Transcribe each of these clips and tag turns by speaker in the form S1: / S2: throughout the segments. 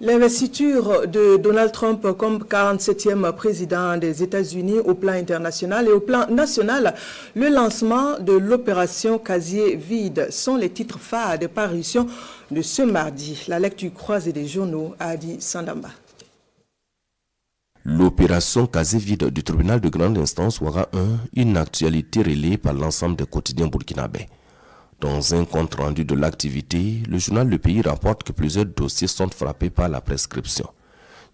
S1: L'investiture de Donald Trump comme 47e président des États-Unis au plan international et au plan national, le lancement de l'opération Casier vide sont les titres phares de parution de ce mardi. La lecture croisée des journaux a dit Sandamba.
S2: L'opération Casier vide du tribunal de grande instance aura une actualité relayée par l'ensemble des quotidiens burkinabés. Dans un compte rendu de l'activité, le journal Le Pays rapporte que plusieurs dossiers sont frappés par la prescription.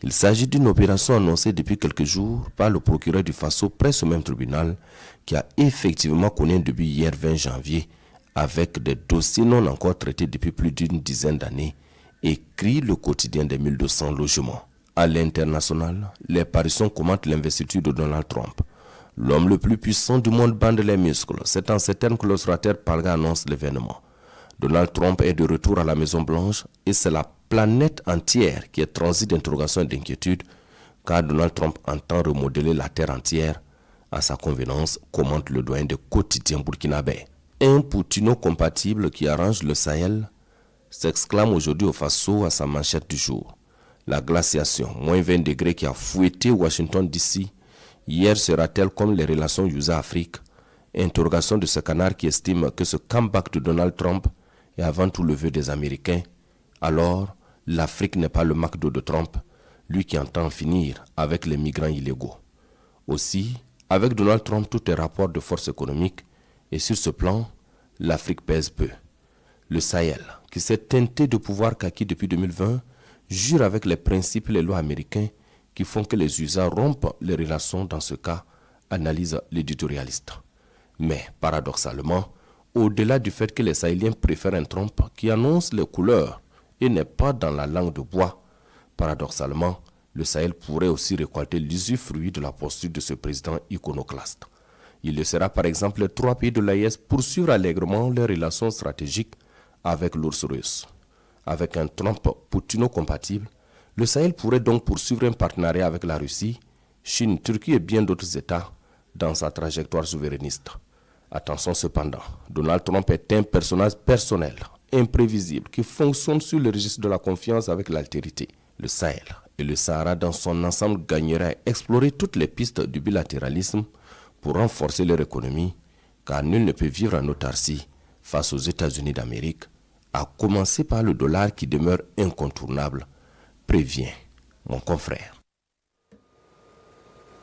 S2: Il s'agit d'une opération annoncée depuis quelques jours par le procureur du Faso près ce même tribunal qui a effectivement connu un début hier 20 janvier avec des dossiers non encore traités depuis plus d'une dizaine d'années, écrit le quotidien des 1200 logements. À l'international, les parutions commentent l'investiture de Donald Trump. L'homme le plus puissant du monde bande les muscles. C'est en ces termes que l'observateur Parga annonce l'événement. Donald Trump est de retour à la Maison-Blanche et c'est la planète entière qui est transit d'interrogation et d'inquiétude car Donald Trump entend remodeler la terre entière à sa convenance, commente le doyen des quotidiens burkinabés. Un Poutino compatible qui arrange le Sahel s'exclame aujourd'hui au Faso à sa manchette du jour. La glaciation, moins 20 degrés qui a fouetté Washington DC, hier sera-t-elle comme les relations USA-Afrique? Interrogation de ce canard qui estime que ce comeback de Donald Trump est avant tout le vœu des Américains. Alors, l'Afrique n'est pas le McDo de Trump, lui qui entend finir avec les migrants illégaux. Aussi, avec Donald Trump, tout est rapport de force économique et sur ce plan, l'Afrique pèse peu. Le Sahel, qui s'est teinté de pouvoir qu'acquis depuis 2020, jure avec les principes et les lois américains qui font que les USA rompent les relations dans ce cas, analyse l'éditorialiste. Mais, paradoxalement, au-delà du fait que les Sahéliens préfèrent un Trump qui annonce les couleurs et n'est pas dans la langue de bois, paradoxalement, le Sahel pourrait aussi récolter l'usufruit de la posture de ce président iconoclaste. Il laissera par exemple les 3 pays de l'AES poursuivre allègrement leurs relations stratégiques avec l'ours russe. Avec un Trump poutino-compatible, le Sahel pourrait donc poursuivre un partenariat avec la Russie, Chine, Turquie et bien d'autres États dans sa trajectoire souverainiste. Attention cependant, Donald Trump est un personnage personnel, imprévisible, qui fonctionne sur le registre de la confiance avec l'altérité. Le Sahel et le Sahara dans son ensemble gagneraient à explorer toutes les pistes du bilatéralisme pour renforcer leur économie, car nul ne peut vivre en autarcie face aux États-Unis d'Amérique, à commencer par le dollar qui demeure incontournable, prévient mon confrère.